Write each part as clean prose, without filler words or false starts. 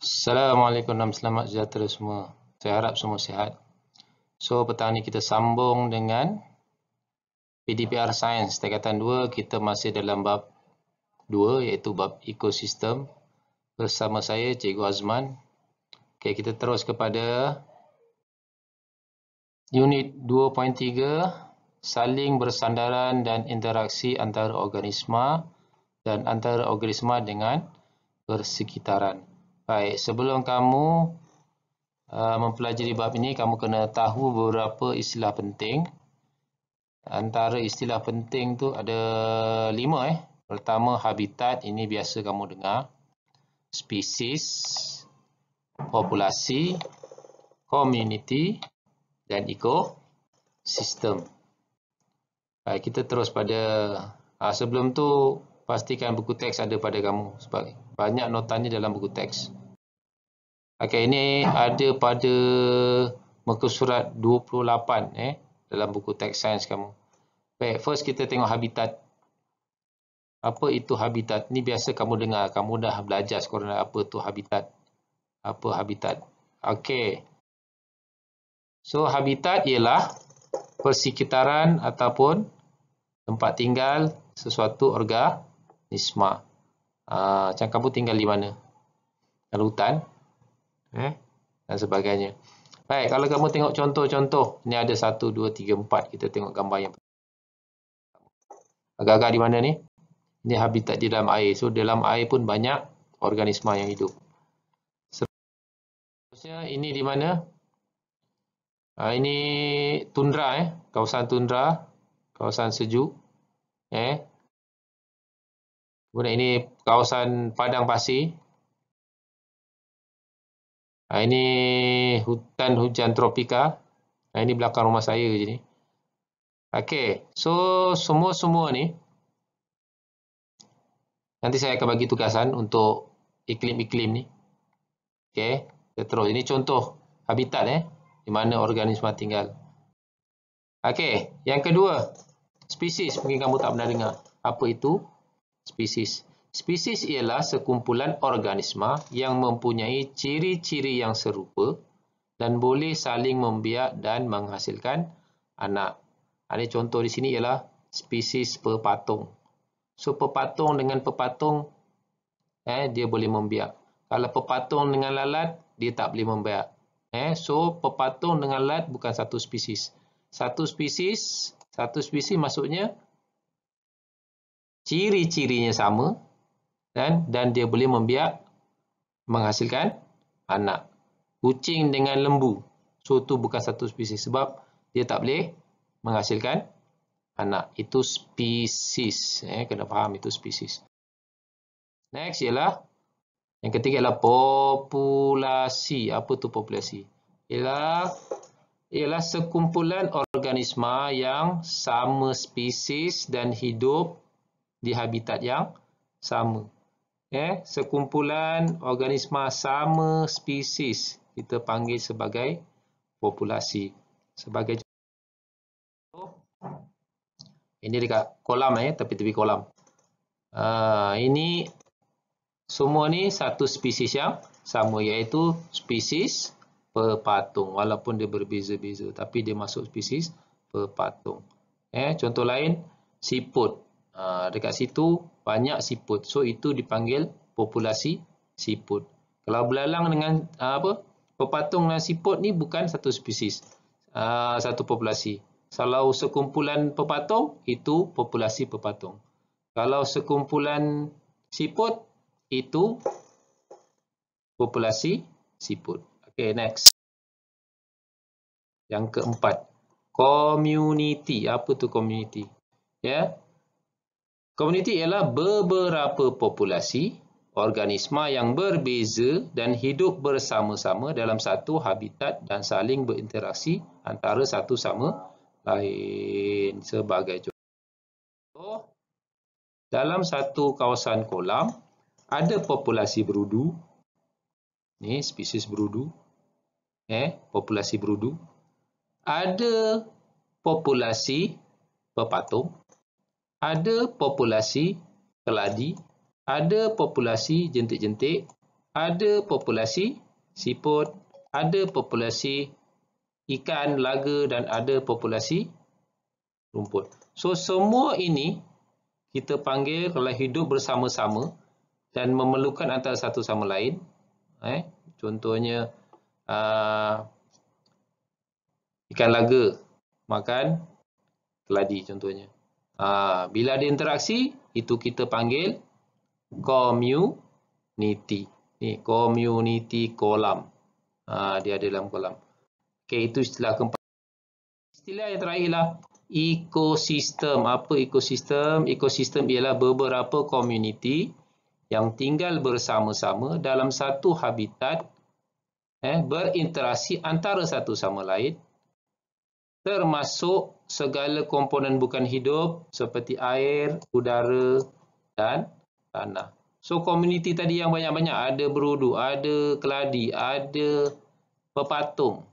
Assalamualaikum dan selamat sejahtera semua. Saya harap semua sihat. So, petang ni kita sambung dengan PDPR Sains tingkatan 2. Kita masih dalam bab 2 iaitu bab ekosistem. Bersama saya Cikgu Azman. Okey, kita terus kepada unit 2.3, saling bersandaran dan interaksi antara organisma dan antara organisma dengan persekitaran. Baik, sebelum kamu mempelajari bab ini, kamu kena tahu beberapa istilah penting. Antara istilah penting tu ada 5. Pertama, habitat. Ini biasa kamu dengar. Spesies, populasi, community dan ekosistem. Baik, kita terus pada sebelum tu pastikan buku teks ada pada kamu sebab banyak notanya dalam buku teks. Okey, ini ada pada muka surat 28 dalam buku teks sains kamu. Baik, first kita tengok habitat. Apa itu habitat? Ni biasa kamu dengar, kamu dah belajar sekolah apa tu habitat. Apa habitat? Okey. So habitat ialah persekitaran ataupun tempat tinggal sesuatu organisma. Macam kamu tinggal di mana? Dalam hutan? Dan sebagainya. Baik, kalau kamu tengok contoh-contoh, ni ada 1, 2, 3, 4. Kita tengok gambar yang agak-agak di mana ni? Ini habitat di dalam air. So, dalam air pun banyak organisma yang hidup. Seterusnya, ini di mana? Ini tundra, kawasan tundra, kawasan sejuk. Kemudian ini kawasan padang pasir. Ini hutan hujan tropika. Ini belakang rumah saya je ni. Okey, so semua-semua ni nanti saya akan bagi tugasan untuk iklim-iklim ni. Okey, kita terus. Ini contoh habitat di mana organisma tinggal. Okey, yang kedua, spesies. Mungkin kamu tak pernah dengar. Apa itu spesies? Spesies ialah sekumpulan organisma yang mempunyai ciri-ciri yang serupa dan boleh saling membiak dan menghasilkan anak. Ini contoh di sini ialah spesies pepatung. So, pepatung dengan pepatung, dia boleh membiak. Kalau pepatung dengan lalat, dia tak boleh membiak. So, pepatung dengan lalat bukan satu spesies. Satu spesies maksudnya ciri-cirinya sama dan dia boleh membiak, menghasilkan anak. Kucing dengan lembu. So, itu bukan satu spesies sebab dia tak boleh menghasilkan anak. Itu spesies. Kena faham itu spesies. Next ialah, yang ketiga ialah populasi. Apa tu populasi? Ialah sekumpulan organisma yang sama spesies dan hidup di habitat yang sama. Sekumpulan organisma sama spesies kita panggil sebagai populasi. Sebagai contoh, ini dekat kolam, tepi-tepi kolam. Ini semua ni satu spesies yang sama, iaitu spesies pepatung. Walaupun dia berbeza-beza, tapi dia masuk spesies pepatung. Contoh lain, siput. Dekat situ banyak siput. So, itu dipanggil populasi siput. Kalau belalang dengan pepatung dengan siput ni bukan satu spesies, satu populasi. Kalau sekumpulan pepatung, itu populasi pepatung. Kalau sekumpulan siput, itu populasi siput. Okay, next. Yang keempat, community. Apa tu community? Community ialah beberapa populasi organisma yang berbeza dan hidup bersama-sama dalam satu habitat dan saling berinteraksi antara satu sama lain. Sebagai contoh, dalam satu kawasan kolam ada populasi berudu. Ni spesies berudu. Populasi berudu. Ada populasi pepatung. Ada populasi keladi, ada populasi jentik-jentik, ada populasi siput, ada populasi ikan, laga dan ada populasi rumput. So, semua ini kita panggil kalau hidup bersama-sama dan memerlukan antara satu sama lain. Contohnya, ikan laga makan keladi contohnya. Bila ada interaksi, itu kita panggil community. Ni community kolam. Dia ada dalam kolam. Okey, itu istilah keempat. Istilah yang terakhirlah ekosistem. Apa ekosistem? Ekosistem ialah beberapa community yang tinggal bersama-sama dalam satu habitat, berinteraksi antara satu sama lain, termasuk segala komponen bukan hidup seperti air, udara dan tanah. So, komuniti tadi yang banyak-banyak, ada berudu, ada keladi, ada pepatung.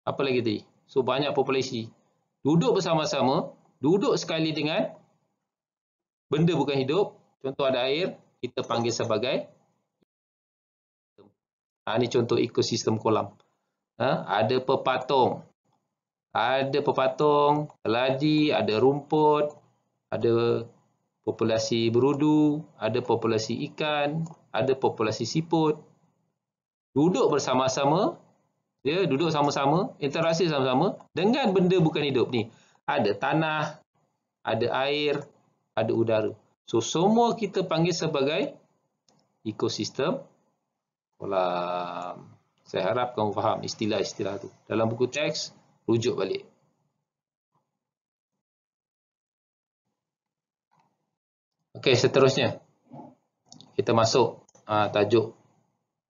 Apa lagi tadi? So, banyak populasi. Duduk bersama-sama, duduk sekali dengan benda bukan hidup. Contoh ada air, kita panggil sebagai ini contoh ekosistem kolam. Ada pepatung. Ada pepatung, keladi, ada rumput, ada populasi berudu, ada populasi ikan, ada populasi siput. Duduk bersama-sama, duduk sama-sama, interaksi sama-sama dengan benda bukan hidup ni. Ada tanah, ada air, ada udara. So, semua kita panggil sebagai ekosistem kolam. Saya harap kamu faham istilah-istilah tu. Dalam buku teks, rujuk balik. Okey, seterusnya. Kita masuk tajuk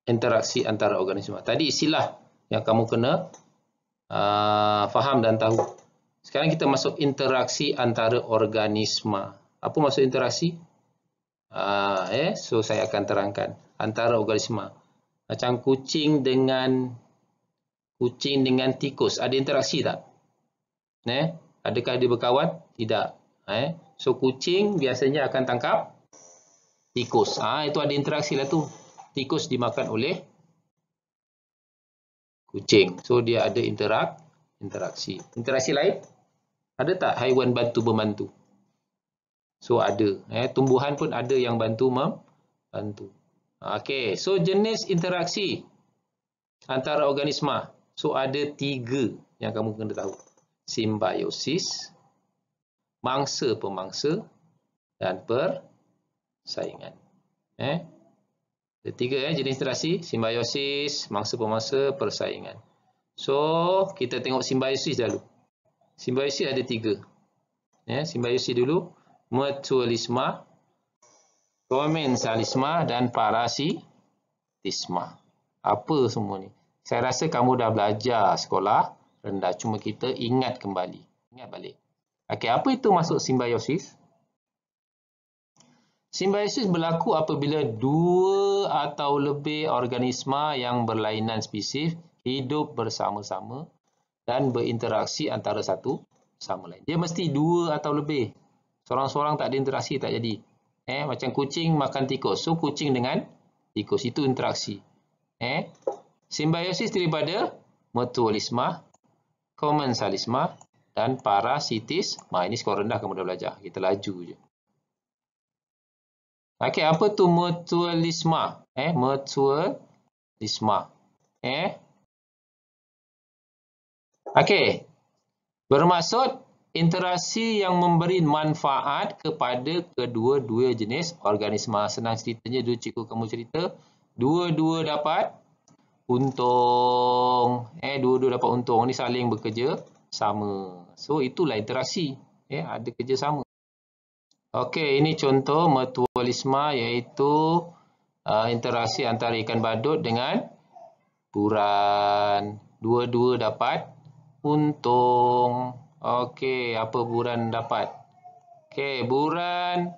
interaksi antara organisma. Tadi istilah yang kamu kena faham dan tahu. Sekarang kita masuk interaksi antara organisma. Apa maksud interaksi? So, saya akan terangkan. Antara organisma. Macam kucing dengan tikus. Ada interaksi tak? Adakah dia berkawan? Tidak. So, kucing biasanya akan tangkap tikus. Itu ada interaksi lah tu. Tikus dimakan oleh kucing. So, dia ada interaksi. Interaksi lain? Ada tak haiwan bantu-membantu? So, ada. Tumbuhan pun ada yang membantu. Okey. So, jenis interaksi antara organisma. So, ada 3 yang kamu kena tahu. Simbiosis, mangsa-pemangsa dan persaingan. Ada 3 jenis interaksi. Simbiosis, mangsa-pemangsa, persaingan. So, kita tengok simbiosis dulu. Simbiosis ada 3. Simbiosis dulu. Mutualisme, komensalisme dan parasitisme. Apa semua ni? Saya rasa kamu dah belajar sekolah rendah. Cuma kita ingat kembali. Ingat balik. Okey, apa itu maksud simbiosis? Simbiosis berlaku apabila 2 atau lebih organisma yang berlainan spesies hidup bersama-sama dan berinteraksi antara satu sama lain. Dia mesti 2 atau lebih. Seorang-seorang tak ada interaksi, tak jadi. Macam kucing makan tikus. So, kucing dengan tikus. Itu interaksi. Simbiosis daripada mutualisme, komensalisme dan parasitisme. Ini skor rendah kamu dah belajar. Kita laju je. Okey, apa tu mutualisme? Mutualisme. Okey. Bermaksud interaksi yang memberi manfaat kepada kedua-dua jenis organisma. Senang ceritanya, dulu cikgu kamu cerita, dua-dua dapat untung. Dua-dua dapat untung. Ini saling bekerja sama. So, itulah interaksi. Ada kerjasama. Okey, ini contoh mutualisme, iaitu interaksi antara ikan badut dengan buran. Dua-dua dapat untung. Okey, apa buran dapat? Okey, buran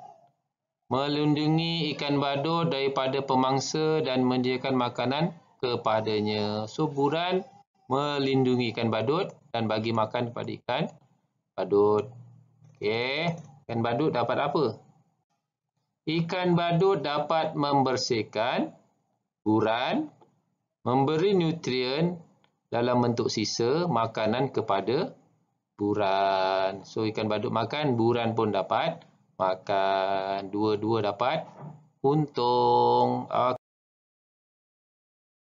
melindungi ikan badut daripada pemangsa dan menyediakan makanan kepadanya. So, buran melindungi ikan badut dan bagi makan kepada ikan badut. Okey, ikan badut dapat apa? Ikan badut dapat membersihkan buran memberi nutrien dalam bentuk sisa makanan kepada buran. So ikan badut makan, buran pun dapat makan. Dua-dua dapat untung.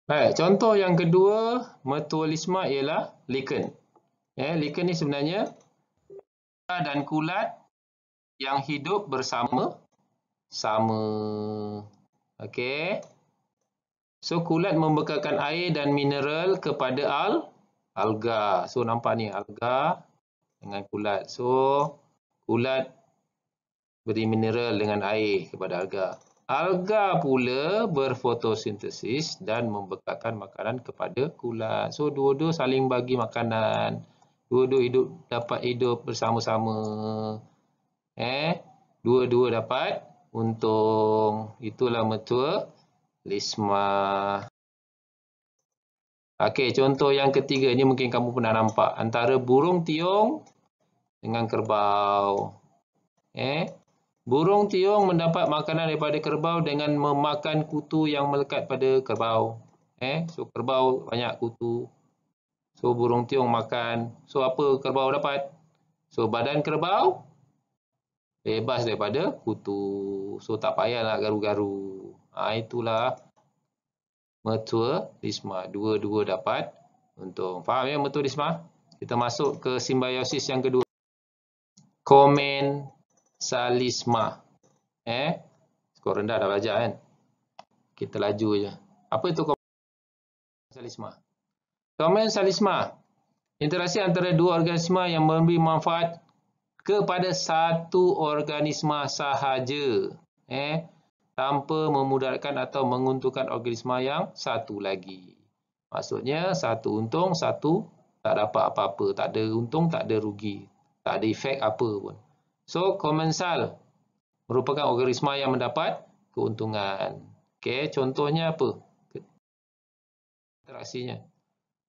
Baik, contoh yang kedua mutualisme ialah lichen. Lichen ni sebenarnya dan kulat yang hidup bersama-sama. Okey. So kulat membekalkan air dan mineral kepada alga. So nampak ni alga dengan kulat. So kulat beri mineral dengan air kepada alga. Alga pula berfotosintesis dan membekalkan makanan kepada kulat. So dua-dua saling bagi makanan. Dua-dua dapat hidup bersama-sama. Dua-dua dapat untung. Itulah mutualisme. Okey, contoh yang ketiga ni mungkin kamu pernah nampak. Antara burung tiung dengan kerbau. Burung tiung mendapat makanan daripada kerbau dengan memakan kutu yang melekat pada kerbau. So kerbau banyak kutu. So burung tiung makan. So apa kerbau dapat? So badan kerbau bebas daripada kutu. So tak payahlah garu-garu. Itulah mutualisme. Dua-dua dapat untung. Faham ya mutualisme? Kita masuk ke simbiosis yang kedua. Komensalisme. Skor rendah dah belajar kan? Kita laju je. Apa itu komensalisme? Komensalisme. Interaksi antara dua organisma yang memberi manfaat kepada satu organisma sahaja. Tanpa memudaratkan atau menguntungkan organisma yang satu lagi. Maksudnya satu untung, satu tak dapat apa-apa. Tak ada untung, tak ada rugi. Tak ada efek apa pun. So, komensal merupakan organisma yang mendapat keuntungan. Contohnya apa? Interaksinya.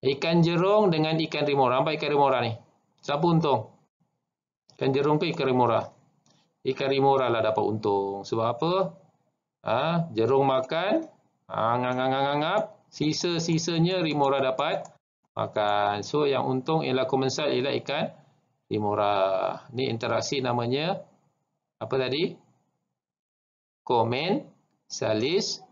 Ikan jerung dengan ikan remora. Nampak ikan remora ni? Siapa untung? Ikan jerung ke ikan remora? Ikan remora lah dapat untung. Sebab apa? Jerung makan, ngap-ngap, sisa-sisanya remora dapat makan. So, yang untung ialah komensal ialah ikan remora. Ni interaksi namanya apa tadi? Komensalisme.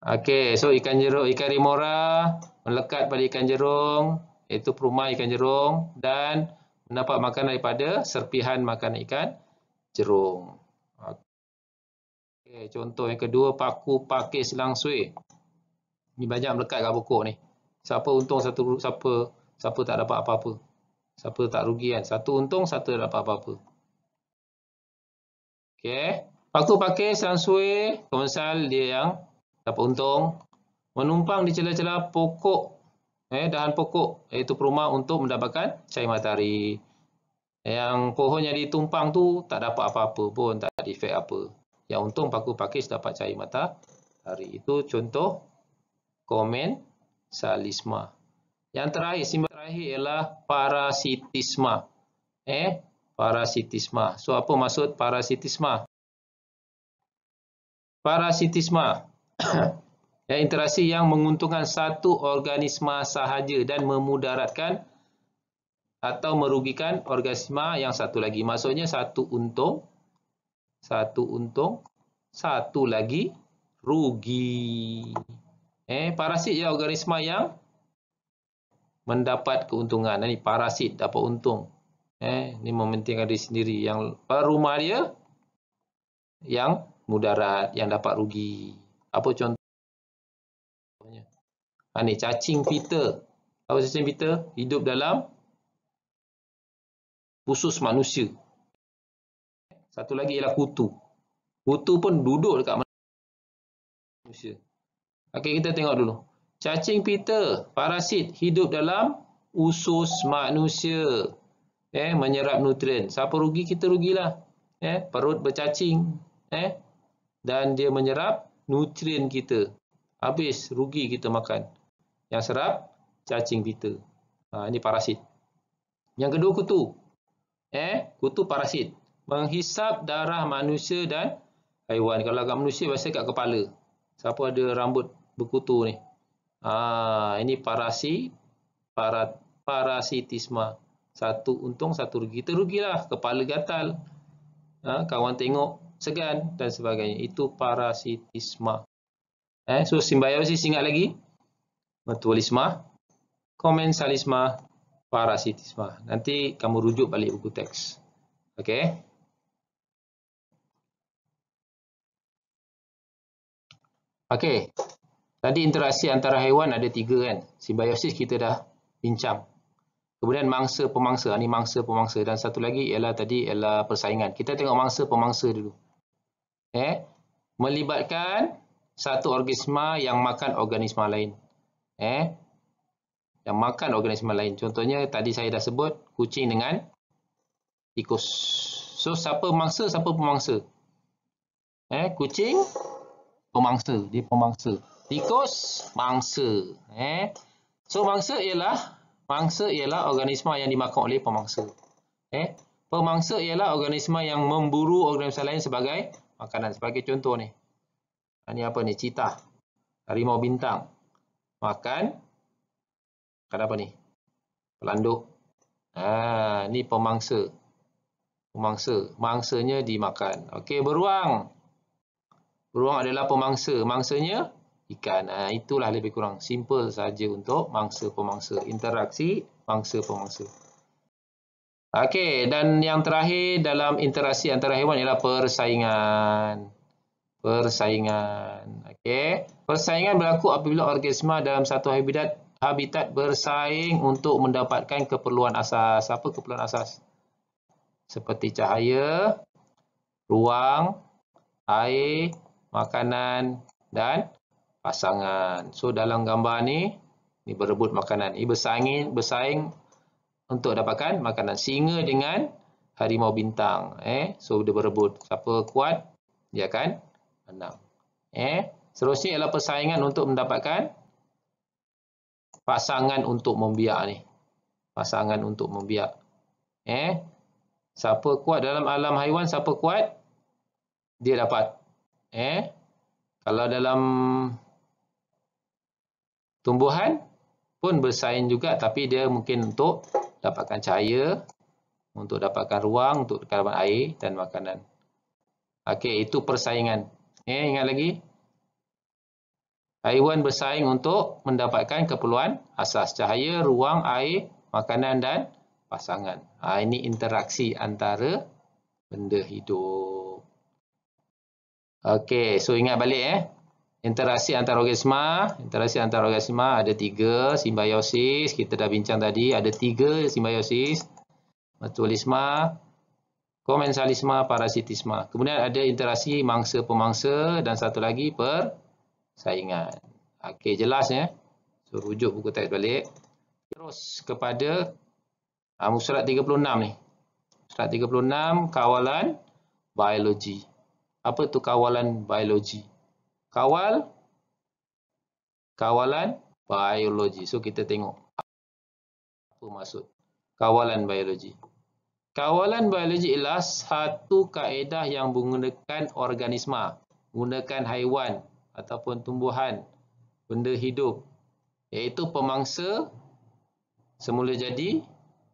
Okey, so ikan remora melekat pada ikan jerung, iaitu perumah ikan jerung dan mendapat makanan daripada serpihan makanan ikan jerung. Okey, contoh yang kedua, paku pakis langsui. Ni banyak melekat kat pokok ni. Siapa untung, siapa tak dapat apa-apa. Siapa tak rugi kan? Satu untung, satu tak dapat apa-apa. Okey. Paku pakis langsui, komensal dia yang dapat untung. Menumpang di celah-celah pokok, dahan pokok, iaitu perumah untuk mendapatkan cahaya matahari. Yang pohon yang ditumpang tu tak dapat apa-apa pun, tak ada efek apa. Yang untung paku pakis dapat cahaya matahari. Itu contoh komensalisme. Yang terakhir, simbol terakhir ialah parasitisme. Parasitisme. So apa maksud parasitisme? Parasitisme interaksi yang menguntungkan satu organisma sahaja dan memudaratkan atau merugikan organisma yang satu lagi. Maksudnya satu untung, satu lagi rugi. Parasit ialah organisma yang mendapat keuntungan. Ini parasit dapat untung. Ini mementingkan diri sendiri. Yang perumah dia yang mudarat, yang dapat rugi. Apa contohnya? Ni cacing pita. Apa cacing pita? Hidup dalam usus manusia. Satu lagi ialah kutu. Kutu pun duduk dekat manusia. Okey, kita tengok dulu. Cacing pita, parasit, hidup dalam usus manusia. Menyerap nutrien. Siapa rugi? Kita rugilah. Perut bercacing. Dan dia menyerap nutrien kita. Habis, rugi kita makan. Yang serap, cacing pita. Ini parasit. Yang kedua, kutu. Kutu parasit. Menghisap darah manusia dan haiwan. Kalau kat manusia biasa kat kepala. Siapa ada rambut berkutu ni? Ini parasitisma. Satu untung, satu rugi. Kita rugilah. Kepala gatal. Kawan tengok segan dan sebagainya. Itu parasitisma. So simbiosis ingat lagi? Mutualisme, komensalisme, parasitisme. Nanti kamu rujuk balik buku teks. Okey. Okey. Tadi interaksi antara haiwan ada 3 kan. Simbiosis kita dah bincang. Kemudian mangsa-pemangsa. Ini mangsa-pemangsa. Dan satu lagi ialah persaingan. Kita tengok mangsa-pemangsa dulu. Melibatkan satu organisma yang makan organisma lain. Yang makan organisma lain. Contohnya tadi saya dah sebut kucing dengan tikus. So siapa mangsa, siapa pemangsa? Kucing pemangsa, dia pemangsa. Tikus mangsa. So mangsa ialah organisma yang dimakan oleh pemangsa. Pemangsa ialah organisma yang memburu organisma lain sebagai makanan. Sebagai contoh ni. Ini apa ni? Citah. Harimau bintang. Makan apa ni? Pelanduk. Ni pemangsa. Mangsanya dimakan. Okey, beruang. Beruang adalah pemangsa. Mangsanya ikan. Itulah lebih kurang. Simple saja untuk mangsa-pemangsa. Interaksi mangsa-pemangsa. Okey, dan yang terakhir dalam interaksi antara haiwan ialah persaingan. Okey. Persaingan berlaku apabila organisma dalam satu habitat bersaing untuk mendapatkan keperluan asas. Apa keperluan asas? Seperti cahaya, ruang, air, makanan dan pasangan. So dalam gambar ni berebut makanan. Ini bersaing untuk dapatkan makanan. Singa dengan harimau bintang. So dia berebut. Siapa kuat, dia akan menang. Seterusnya ialah persaingan untuk mendapatkan pasangan untuk membiak ni. Pasangan untuk membiak. Siapa kuat dalam alam haiwan, siapa kuat, dia dapat. Kalau dalam tumbuhan pun bersaing juga, tapi dia mungkin untuk dapatkan cahaya, untuk dapatkan ruang, untuk dapatkan air dan makanan. Okey, itu persaingan. Ingat lagi? Haiwan bersaing untuk mendapatkan keperluan asas. Cahaya, ruang, air, makanan dan pasangan. Ini interaksi antara benda hidup. Okey, so ingat balik interaksi antara organisma. Interaksi antara organisma ada 3. Simbiosis, kita dah bincang tadi. Ada 3 simbiosis. Mutualisme, komensalisme, parasitisme. Kemudian ada interaksi mangsa-pemangsa dan satu lagi persaingan. Okey, jelas So rujuk buku teks balik. Terus kepada surat 36 ni. Surat 36 kawalan biologi. Apa tu kawalan biologi? Kawalan biologi. So kita tengok apa maksud kawalan biologi. Kawalan biologi ialah satu kaedah yang menggunakan organisma, menggunakan haiwan ataupun tumbuhan, benda hidup, iaitu pemangsa semula jadi,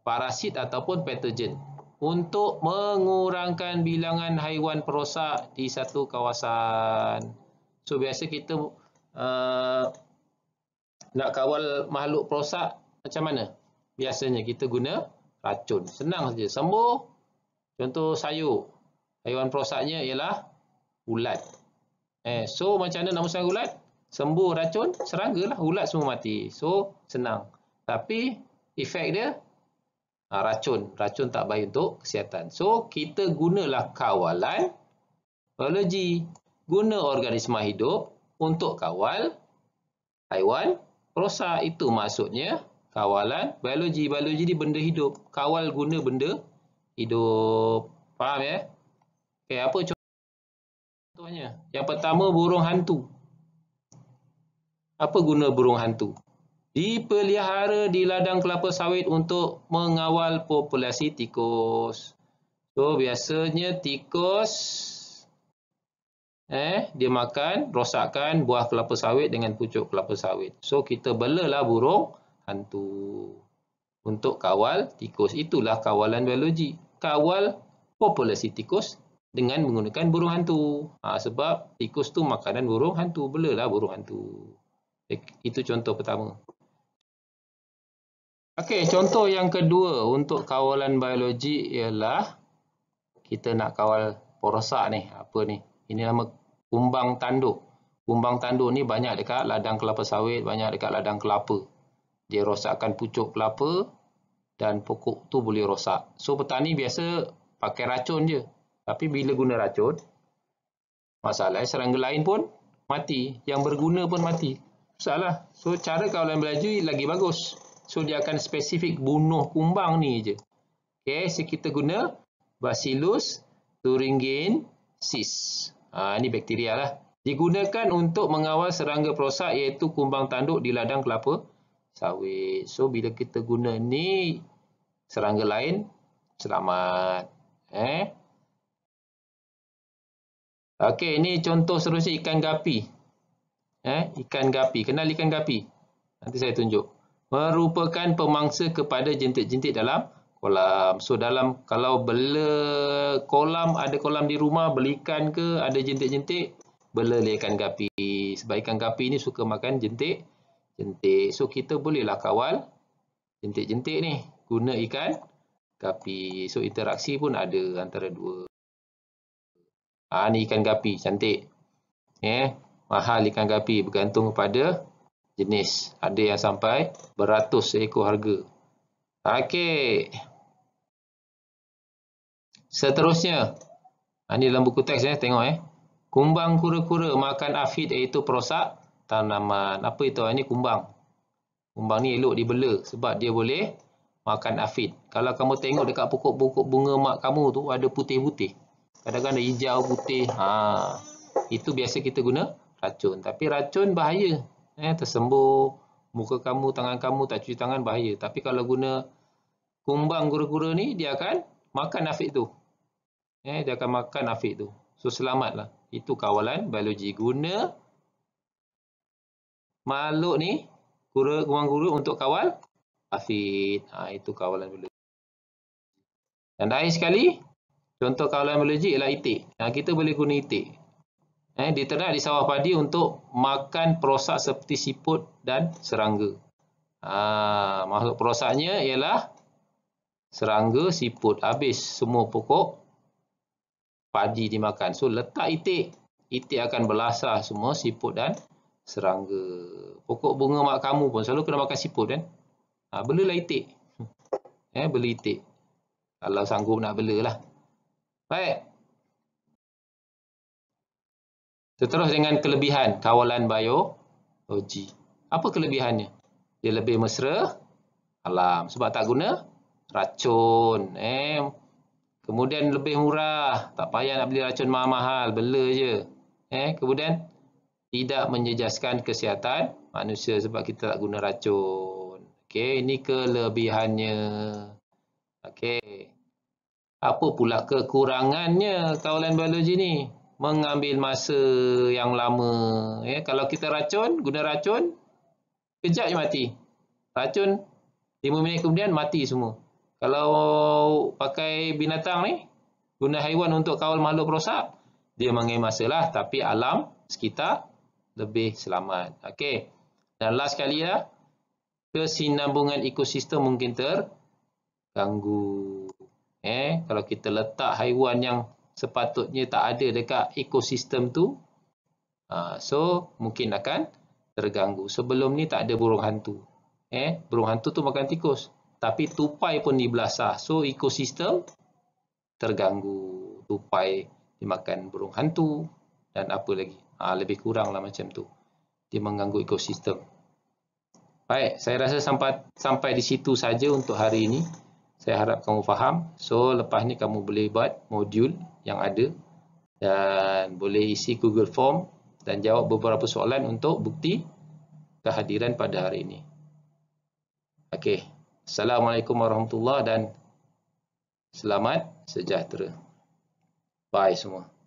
parasit ataupun patogen, untuk mengurangkan bilangan haiwan perosak di satu kawasan. So biasa kita nak kawal makhluk perosak macam mana? Biasanya kita guna racun. Senang saja. Sembuh. Contoh sayur. Haiwan perosaknya ialah ulat. So macam mana nak musnahkan ulat? Sembuh racun, serangga lah. Ulat semua mati. So senang. Tapi efek dia racun. Racun tak baik untuk kesihatan. So kita gunalah kawalan biologi. Guna organisma hidup untuk kawal haiwan perosak. Itu maksudnya kawalan biologi. Biologi ni benda hidup. Kawal guna benda hidup. Faham Okay, apa contohnya? Yang pertama, burung hantu. Apa guna burung hantu? Dipelihara di ladang kelapa sawit untuk mengawal populasi tikus. So biasanya tikus Dia makan, rosakkan buah kelapa sawit dengan pucuk kelapa sawit. So, kita belalah burung hantu untuk kawal tikus. Itulah kawalan biologi. Kawal populasi tikus dengan menggunakan burung hantu. Sebab tikus tu makanan burung hantu. Belalah burung hantu. Itu contoh pertama. Okey, contoh yang kedua untuk kawalan biologi ialah kita nak kawal porosak ni. Apa ni? Ini nama kumbang tanduk. Kumbang tanduk ni banyak dekat ladang kelapa sawit, banyak dekat ladang kelapa. Dia rosakkan pucuk kelapa dan pokok tu boleh rosak. So, petani biasa pakai racun je. Tapi bila guna racun, masalahnya serangga lain pun mati. Yang berguna pun mati. Salah. So, cara kawalan biologi lagi bagus. So, dia akan spesifik bunuh kumbang ni je. Okay, so kita guna Bacillus thuringiensis. Ini bakteria lah. Digunakan untuk mengawal serangga perosak iaitu kumbang tanduk di ladang kelapa sawit. So, bila kita guna ni, serangga lain selamat. Okey, ini contoh seterusnya ikan gapi. Ikan gapi. Kenal ikan gapi? Nanti saya tunjuk. Merupakan pemangsa kepada jentik-jentik dalam kolam. So, kalau bela kolam, ada kolam di rumah, bela ikan ke, ada jentik-jentik, bela ikan gapi. Sebab ikan gapi ni suka makan jentik. So, kita bolehlah kawal jentik-jentik ni. Guna ikan gapi. So, interaksi pun ada antara dua. Ni ikan gapi. Cantik. Mahal ikan gapi. Bergantung kepada jenis. Ada yang sampai beratus ekor harga. Okey. Seterusnya. Ini dalam buku teks tengok Kumbang kura-kura makan afid iaitu perosak tanaman. Apa itu? Ini kumbang. Kumbang ni elok dibela sebab dia boleh makan afid. Kalau kamu tengok dekat pokok-pokok bunga mak kamu tu ada putih-putih. Kadang-kadang ada hijau putih. Itu biasa kita guna racun. Tapi racun bahaya. Tersembur muka kamu, tangan kamu, tak cuci tangan bahaya. Tapi kalau guna kumbang kura-kura ni, dia akan makan afid tu. Dia akan makan afid tu. So, selamatlah. Itu kawalan biologi. Guna makhluk ni, kumbang kura untuk kawal afid. Itu kawalan biologi. Dan terakhir sekali, contoh kawalan biologi ialah itik. Kita boleh guna itik. Diternak di sawah padi untuk makan perosak seperti siput dan serangga. Makhluk perosaknya ialah serangga, siput. Habis semua pokok padi dimakan. So, letak itik. Itik akan belasah semua siput dan serangga. Pokok bunga mak kamu pun selalu kena makan siput kan. Belalah itik. Bela itik. Kalau sanggup nak belalah. Baik. Seterus dengan kelebihan kawalan biologi. Apa kelebihannya? Dia lebih mesra alam. Sebab tak guna racun. Kemudian lebih murah. Tak payah nak beli racun mahal-mahal. Bela je. Kemudian tidak menjejaskan kesihatan manusia sebab kita tak guna racun. Okey, ini kelebihannya. Okey. Apa pula kekurangannya kawalan biologi ni? Mengambil masa yang lama. Kalau kita guna racun, kejap je mati. Racun, 5 minit kemudian mati semua. Kalau pakai binatang ni, guna haiwan untuk kawal makhluk perosak, dia mengambil masa lah. Tapi alam sekitar lebih selamat. Okey. Dan last sekali lah, kesinambungan ekosistem mungkin terganggu. Kalau kita letak haiwan yang sepatutnya tak ada dekat ekosistem tu, so mungkin akan terganggu. Sebelum ni tak ada burung hantu. Burung hantu tu makan tikus. Tapi tupai pun dibelasah. So ekosistem terganggu. Tupai dimakan burung hantu dan apa lagi. Lebih kurang lah macam tu. Dia mengganggu ekosistem. Baik, saya rasa sampai di situ saja untuk hari ini. Saya harap kamu faham. So, lepas ni kamu boleh buat modul yang ada dan boleh isi Google Form dan jawab beberapa soalan untuk bukti kehadiran pada hari ini. Okey. Assalamualaikum warahmatullahi dan selamat sejahtera. Bye semua.